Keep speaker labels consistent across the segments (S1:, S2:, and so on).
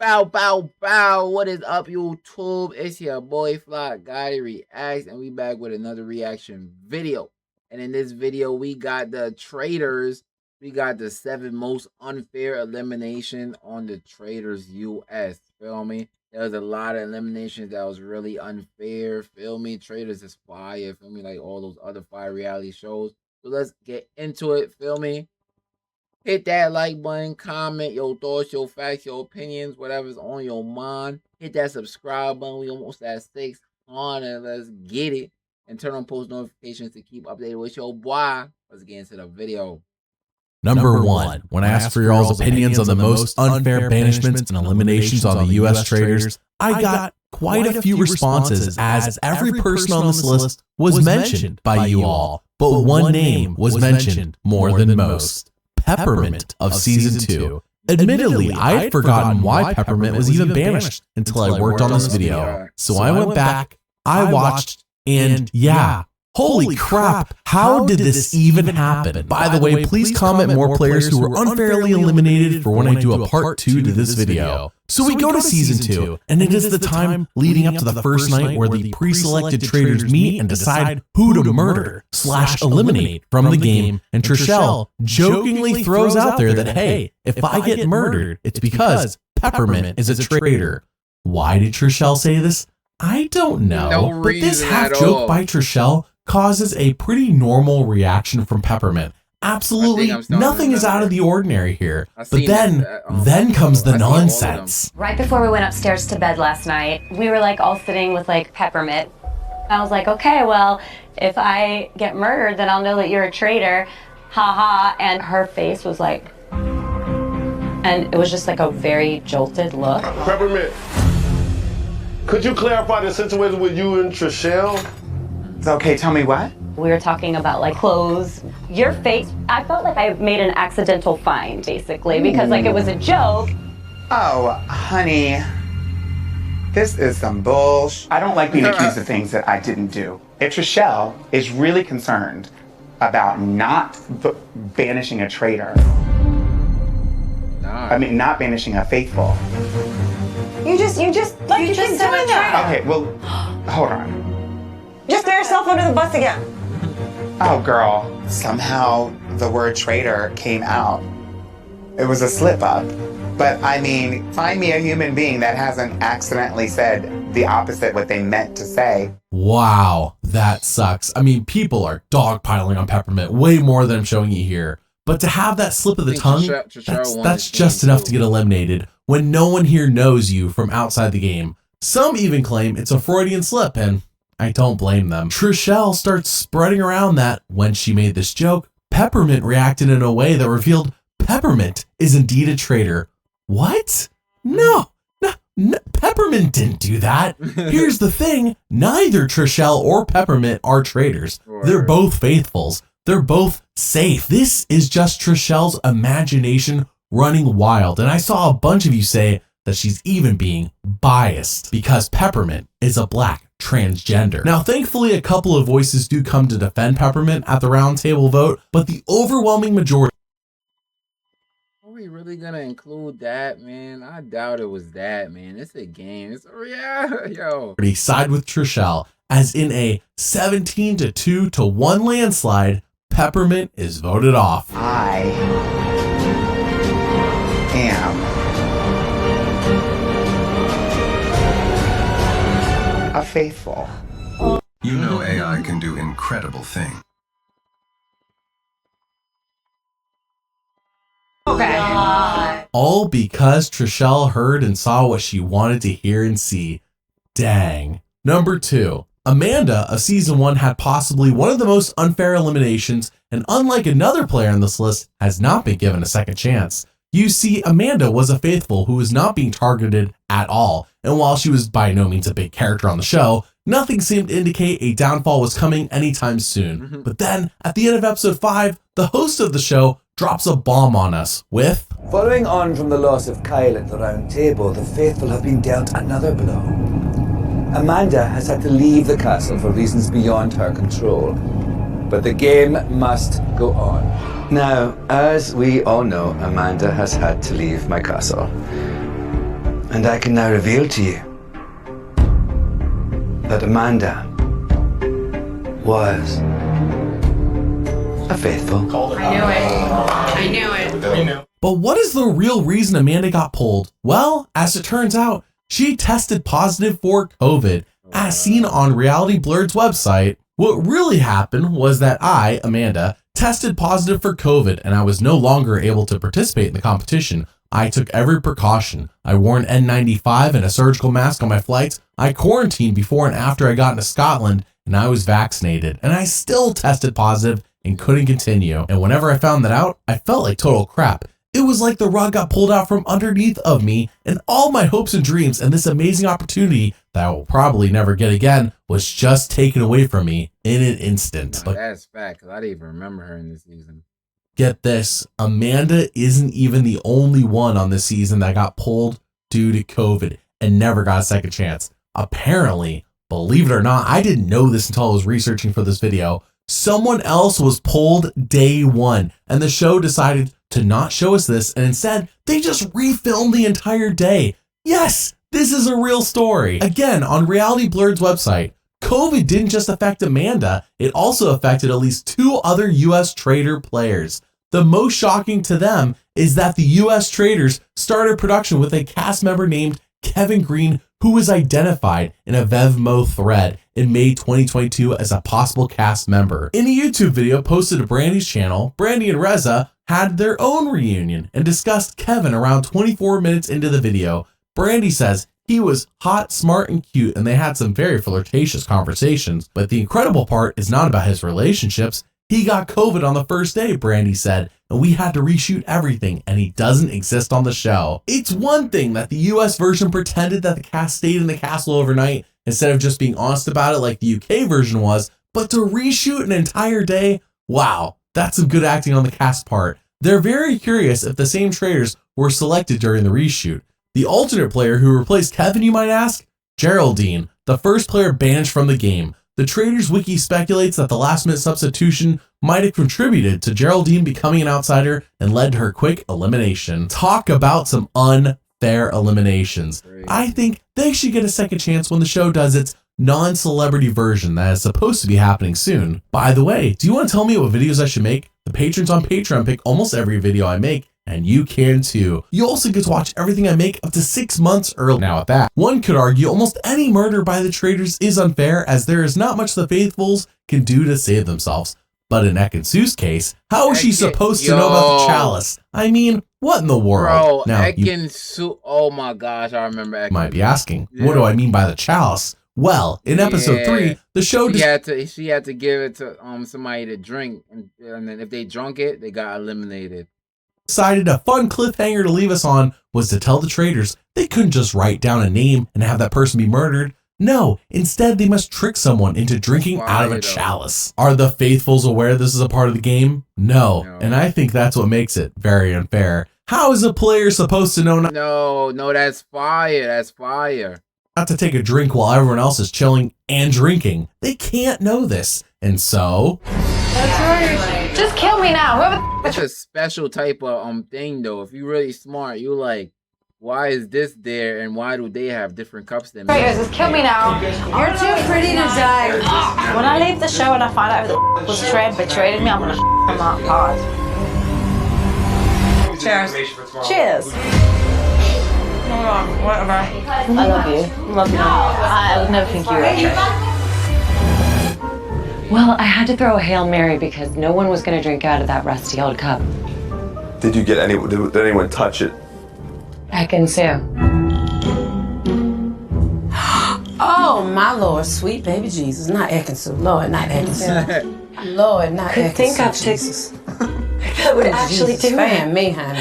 S1: Bow, bow, bow. What is up, YouTube? It's your boy Flock Gotti Reacts, and we back with another reaction video. And in this video, we got the Traitors. We got the 7 most unfair eliminations on the Traitors US. Feel me? There was a lot of eliminations that was really unfair. Feel me? Traitors is fire. Feel me? Like all those other fire reality shows. So let's get into it. Feel me? Hit that like button, comment your thoughts, your facts, your opinions, whatever's on your mind. Hit that subscribe button. We almost at 600. Let's get it. And turn on post notifications to keep updated with your boy. Let's get into the video.
S2: Number 1, when I asked for your all's opinions on the most unfair banishments and eliminations on the US Traitors, I got quite a few responses, as every person on this list was mentioned by you all, but one name was mentioned more than most. Peppermint of Season 2. Admittedly, I had forgotten why Peppermint was even banished until I worked on this video. So I went back, I watched, and yeah, holy crap, how did this even happen? By the way, please comment more players who were unfairly eliminated for when I do a part 2 to this video. So we go to Season 2, and it is the time leading up to the first night where the pre-selected traitors meet and decide who to murder / eliminate from the game, and Trishelle jokingly throws out there that, hey, if I get murdered, it's because Peppermint is a traitor. Why did Trishelle say this? I don't know, but this half joke by Trishelle causes a pretty normal reaction from Peppermint. Absolutely nothing is out of the ordinary here. But then comes the nonsense.
S3: Right before we went upstairs to bed last night, we were like all sitting with like Peppermint. I was like, okay, well, if I get murdered, then I'll know that you're a traitor. Ha ha. And her face was like, and it was just like a very jolted look.
S4: Peppermint, could you clarify the situation with you and Trishelle?
S5: Okay, tell me what?
S3: We were talking about like clothes. Your face, I felt like I made an accidental find, basically, because like it was a joke.
S5: Oh, honey, this is some bullshit. I don't like being accused of things that I didn't do. If Trishelle is really concerned about not banishing a traitor, not banishing a faithful.
S6: You just keep doing that.
S5: Okay, well, hold on.
S6: Just throw yourself under the bus again.
S5: Oh, girl. Somehow the word traitor came out. It was a slip up. But I mean, find me a human being that hasn't accidentally said the opposite what they meant to say.
S2: Wow, that sucks. I mean, people are dogpiling on Peppermint way more than I'm showing you here. But to have that slip of the tongue, that's just enough to get eliminated when no one here knows you from outside the game. Some even claim it's a Freudian slip, and I don't blame them. Trishelle starts spreading around that when she made this joke, Peppermint reacted in a way that revealed Peppermint is indeed a traitor. What? No, Peppermint didn't do that. Here's the thing, neither Trishelle or Peppermint are traitors. They're both faithfuls. They're both safe. This is just Trishelle's imagination running wild. And I saw a bunch of you say that she's even being biased because Peppermint is a black transgender. Now, thankfully, a couple of voices do come to defend Peppermint at the roundtable vote, but the overwhelming majority.
S1: Are we really gonna include that, man? I doubt it was that, man. It's a game. It's yo.
S2: Side with Trishelle, as in a 17-2 to 1 landslide. Peppermint is voted off.
S5: I am a faithful.
S7: You know AI can do incredible things.
S3: Okay.
S2: All because Trishelle heard and saw what she wanted to hear and see. Dang. Number 2. Amanda of Season 1 had possibly one of the most unfair eliminations, and unlike another player on this list, has not been given a second chance. You see, Amanda was a faithful who was not being targeted at all, and while she was by no means a big character on the show, nothing seemed to indicate a downfall was coming anytime soon. But then, at the end of episode 5, the host of the show drops a bomb on us with,
S8: following on from the loss of Kyle at the round table, the faithful have been dealt another blow. Amanda has had to leave the castle for reasons beyond her control, but the game must go on. Now, as we all know, Amanda has had to leave my castle. And I can now reveal to you that Amanda was a faithful.
S6: I knew it.
S2: But what is the real reason Amanda got pulled? Well, as it turns out, she tested positive for COVID, as seen on Reality Blurred's website. What really happened was that I, Amanda, tested positive for COVID and I was no longer able to participate in the competition. I took every precaution. I wore an N95 and a surgical mask on my flights. I quarantined before and after I got into Scotland, and I was vaccinated. And I still tested positive and couldn't continue. And whenever I found that out, I felt like total crap. It was like the rug got pulled out from underneath of me, and all my hopes and dreams and this amazing opportunity that I will probably never get again was just taken away from me in an instant.
S1: But that's fact, because I didn't even remember her in this season.
S2: Get this, Amanda isn't even the only one on this season that got pulled due to COVID and never got a second chance. Apparently, believe it or not, I didn't know this until I was researching for this video. Someone else was pulled day one, and the show decided to not show us this, and instead, they just refilmed the entire day. Yes, this is a real story. Again, on Reality Blurred's website, COVID didn't just affect Amanda, it also affected at least 2 other US Traitor players. The most shocking to them is that the US Traitors started production with a cast member named Kevin Green, who was identified in a Vevmo thread in May 2022 as a possible cast member. In a YouTube video posted to Brandy's channel, Brandy and Reza had their own reunion and discussed Kevin around 24 minutes into the video. Brandy says he was hot, smart, and cute, and they had some very flirtatious conversations. But the incredible part is not about his relationships. He got COVID on the first day, Brandy said, and we had to reshoot everything, and he doesn't exist on the show. It's one thing that the US version pretended that the cast stayed in the castle overnight instead of just being honest about it like the UK version was, but to reshoot an entire day, wow, that's some good acting on the cast part. They're very curious if the same traitors were selected during the reshoot. The alternate player who replaced Kevin, you might ask? Geraldine, the first player banished from the game. The Traitors wiki speculates that the last-minute substitution might have contributed to Geraldine becoming an outsider and led to her quick elimination. Talk about some unfair eliminations. I think they should get a second chance when the show does its non-celebrity version that is supposed to be happening soon. By the way, do you want to tell me what videos I should make? The patrons on Patreon pick almost every video I make, and you can too. You also get to watch everything I make up to 6 months early. Now at that, one could argue almost any murder by the Traitors is unfair, as there is not much the Faithfuls can do to save themselves. But in Ekin-Su's case, how is she supposed to know about the chalice? I mean, what in the world?
S1: Bro,
S2: now,
S1: Ekin-Su, oh my gosh, I remember Ekin.
S2: You might be asking, what do I mean by the chalice? Well, in episode 3, the show
S1: she had to give it to somebody to drink, and then if they drunk it, they got eliminated.
S2: Decided a fun cliffhanger to leave us on was to tell the Traitors they couldn't just write down a name and have that person be murdered. No, instead they must trick someone into drinking out of a chalice. Are the Faithfuls aware this is a part of the game? No, and I think that's what makes it very unfair. How is a player supposed to know
S1: No, that's fire, that's fire.
S2: Not to take a drink while everyone else is chilling and drinking? They can't know this, and so...
S6: That's right. Just kill me now. Whoever.
S1: It's a special type of thing though. If you're really smart, you like, why is this there and why do they have different cups than me?
S6: Just kill me now. You're too pretty to die. When I leave the show and I find out who the was Tread betrayed me, I'm gonna him up hard. Cheers. Cheers. Whatever. I love you. Love you. I would never think you were a traitor.
S3: Well, I had to throw a Hail Mary because no one was going to drink out of that rusty old cup.
S9: Did you get did anyone touch it?
S3: Ekin-Su.
S10: Oh, my Lord, sweet baby Jesus. Not Ekin-Su. Lord, not Ekin-Su. Lord, not
S3: Could think
S10: Ekin-Su.
S3: up to
S10: Jesus.
S3: that would actually do
S10: fan me, honey.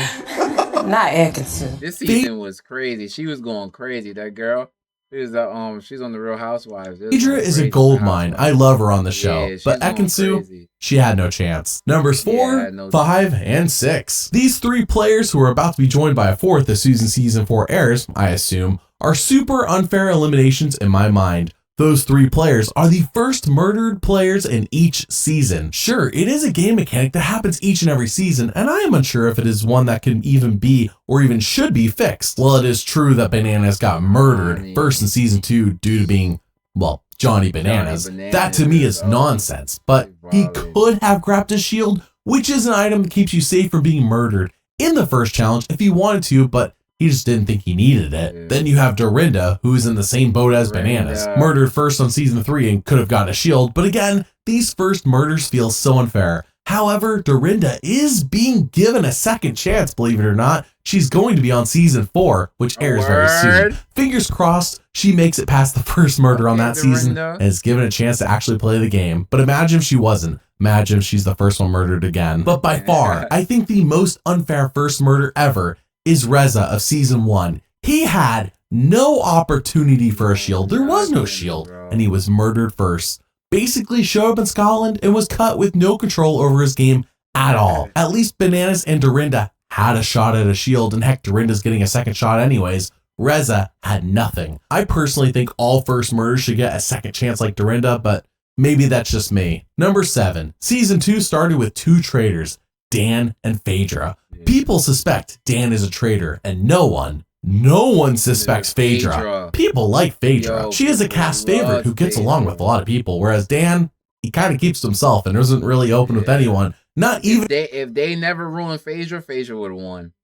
S10: Not Ekin-Su.
S1: This season was crazy. She was going crazy. That girl. She's on the Real Housewives.
S2: Phaedra is a gold mine. I love her on the show.
S1: Yeah,
S2: but Ekin-Su, she had no chance. Numbers 4, 5, and 6. These 3 players who are about to be joined by a 4th as season 4 airs, I assume, are super unfair eliminations in my mind. Those 3 players are the first murdered players in each season. Sure, it is a game mechanic that happens each and every season, and I am unsure if it is one that can even be or even should be fixed. Well, it is true that Bananas got murdered first in season 2 due to being, well, Johnny Bananas. That to me is nonsense, but he could have grabbed a shield, which is an item that keeps you safe from being murdered in the first challenge if he wanted to, but he just didn't think he needed it. Yeah. Then you have Dorinda, who's in the same boat as Bananas, murdered first on season 3 and could have gotten a shield, but again, these first murders feel so unfair. However, Dorinda is being given a second chance, believe it or not. She's going to be on season 4, which airs very soon. Fingers crossed she makes it past the first murder on that season and is given a chance to actually play the game. But imagine if she wasn't. Imagine if she's the first one murdered again. But by far, I think the most unfair first murder ever is Reza of season 1. He had no opportunity for a shield. There was no shield, and he was murdered first. Basically showed up in Scotland and was cut with no control over his game at all. At least Bananas and Dorinda had a shot at a shield, and heck, Dorinda's getting a second shot anyways. Reza had nothing. I personally think all first murders should get a second chance like Dorinda, but maybe that's just me. Number 7. Season 2 started with 2 traitors, Dan and Phaedra. People suspect Dan is a traitor, and no one suspects Phaedra. People like Phaedra. She is a cast favorite who gets along with a lot of people, whereas Dan, he kind of keeps to himself and isn't really open with anyone. Not even
S1: if they never ruined Phaedra, Phaedra would have won.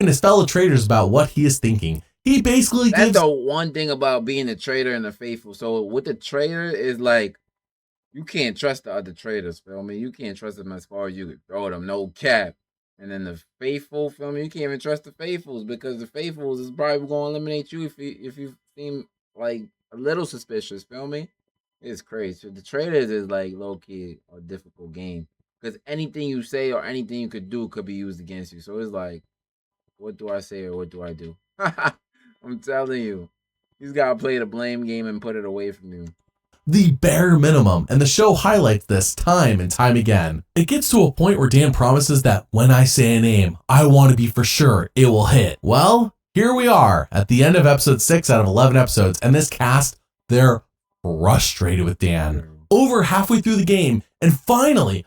S2: And his fellow traitors about what he is thinking. He basically
S1: gives the one thing about being a traitor and a faithful. So with the traitor is like, you can't trust the other traitors, feel me? You can't trust them as far as you could throw them, no cap. And then the faithful, feel me? You can't even trust the faithfuls because the faithfuls is probably going to eliminate you if you seem like a little suspicious, feel me? It's crazy. So the traitors is like low-key a difficult game because anything you say or anything you could do could be used against you. So it's like, what do I say or what do I do? I'm telling you. He's got to play the blame game and put it away from you.
S2: The bare minimum, and the show highlights this time and time again. It gets to a point where Dan promises that when I say a name, I want to be for sure it will hit. Well, here we are at the end of episode 6 out of 11 episodes, and this cast, they're frustrated with Dan. Over halfway through the game, and finally,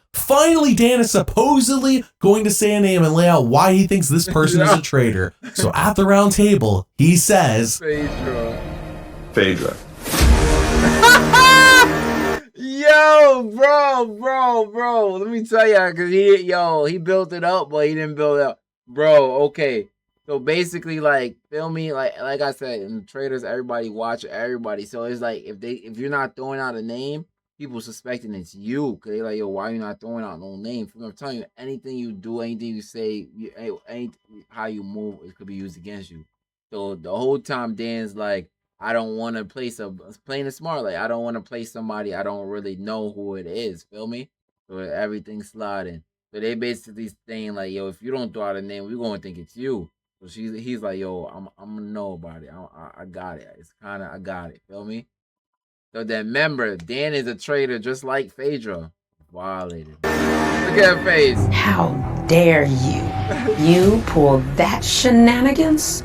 S2: Dan is supposedly going to say a name and lay out why he thinks this person is a traitor. So at the round table, he says,
S9: Phaedra.
S1: Yo, bro. Let me tell y'all, cause he built it up, but he didn't build it up. Bro, okay. So basically, like, feel me? Like I said, in the Traitors, everybody watch everybody. So it's like if you're not throwing out a name, people suspecting it's you. Cause they like, yo, why you not throwing out no name? I'm telling you, anything you do, anything you say, how you move, it could be used against you. So the whole time Dan's like, I don't want to play playing it smart. Like, I don't want to play somebody I don't really know who it is. Feel me? So everything's sliding. So they basically saying like, yo, if you don't throw out a name, we're going to think it's you. So he's like, yo, I'm going to know about it. I got it. It's kind of, I got it. Feel me? So then remember, Dan is a traitor just like Phaedra. Violated. Look at her face.
S10: How dare you? You pull that shenanigans?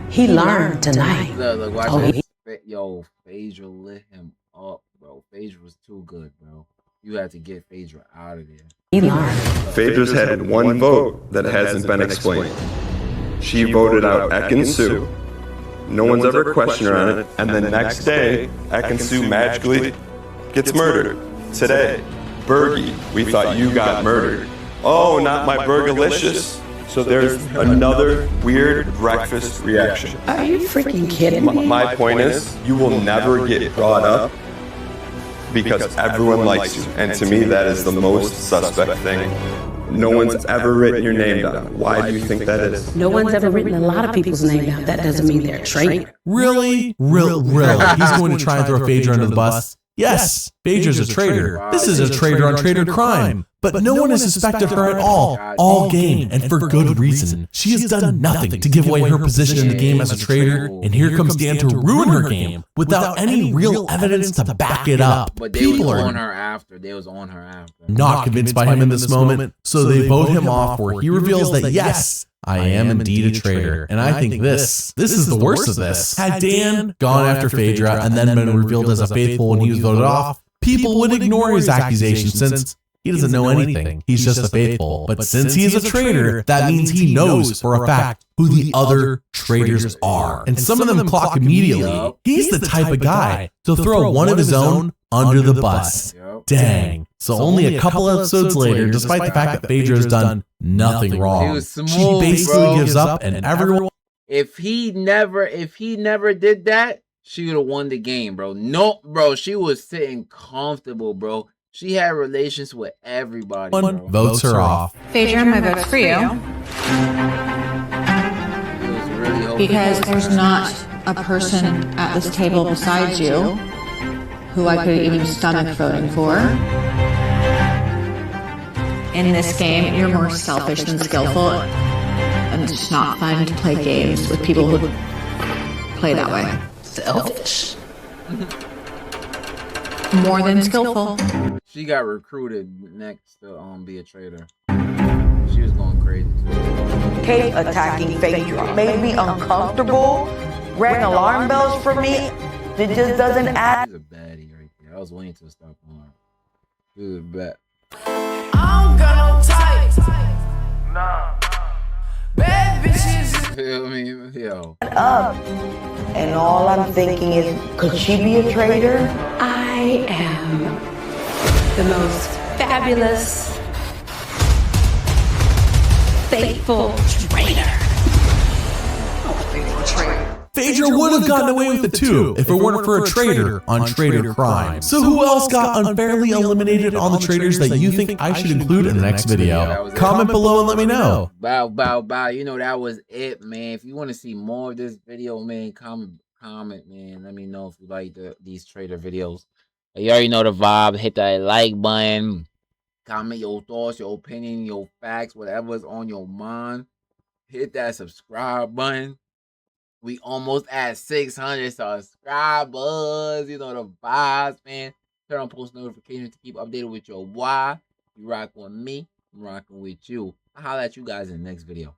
S10: He learned tonight.
S1: Look, watch this. Yo, Phaedra lit him up, bro. Phaedra was too good, bro. You had to get Phaedra out of there.
S10: He learned.
S9: Phaedra's had one vote that hasn't been explained. She voted out Ekin-Su. No one's ever questioned her on it. And the next day, Ekin-Su magically gets murdered. Today, Bergie, we thought you got murdered. Oh, not my Burgalicious. So there's another weird breakfast reaction.
S10: Are you freaking kidding me?
S9: My point is, you will never get brought up because everyone likes you. And to me, that is the most suspect thing. No one's ever written your name down. Why do you think that is?
S10: No one's ever written a lot of people's name down. That doesn't mean they're a traitor.
S2: Really? He's going to try and throw Phaedra under the bus? Yes, Phaedra's a traitor. This is a traitor on traitor crime. But no one has suspected her at all game, and for good reason. She has done nothing to give away her position in the game as a traitor, and here comes Dan to ruin her game without any real evidence to back it up.
S1: But people are on her after. They was on her after.
S2: Not convinced by him in this moment, so they vote him off where he reveals that yes, I am indeed a traitor, and I think this is the worst of this. Had Dan gone after Phaedra and then been revealed as a faithful when he was voted off, people would ignore his accusation since he doesn't know anything. He's just a faithful. But since he is a traitor, that means he knows for a fact who the other traitors are. And some of them clock immediately. He's the type of guy to throw one of his own under the bus. Dang. So only a couple episodes later, despite the fact that Phaedra has done nothing wrong, she basically gives up, and everyone.
S1: If he never did that, she would have won the game, bro. No, bro, she was sitting comfortable, bro. She had relations with everybody.
S2: One votes her off.
S11: Phaedra, my vote's for you. Because there's not a person at this table besides you who I could even stomach voting for. In this game, you're more selfish than skillful, and it's just not fun to play games with people who play that way.
S10: Selfish.
S11: More than skillful.
S1: She got recruited next to be a traitor. She was going crazy too.
S12: Kate attacking Phaedra made me uncomfortable. Rang alarm bells for me. It just doesn't add.
S1: She's a baddie right there. I was waiting to stop on. Dude, bet.
S10: I don't got no type. Nah. Bad bitches.
S1: Feel me? Yo.
S12: Up. And all I'm thinking is, could she be a traitor?
S10: I am the most fabulous, faithful traitor.
S2: Phaedra would have gotten away with it too if it weren't for a traitor on traitor crime. So who else got unfairly eliminated on the traitors that you think I should include in the next video? Comment below and let me know.
S1: Bow, bow, bow. You know, that was it, man. If you want to see more of this video, man, comment, man. Let me know if you like these traitor videos. You already know the vibe. Hit that like button. Comment your thoughts, your opinion, your facts, whatever's on your mind. Hit that subscribe button. We almost at 600 subscribers. You know the vibes, man. Turn on post notifications to keep updated with your why. You rock with me, I'm rocking with you. I'll holler at you guys in the next video.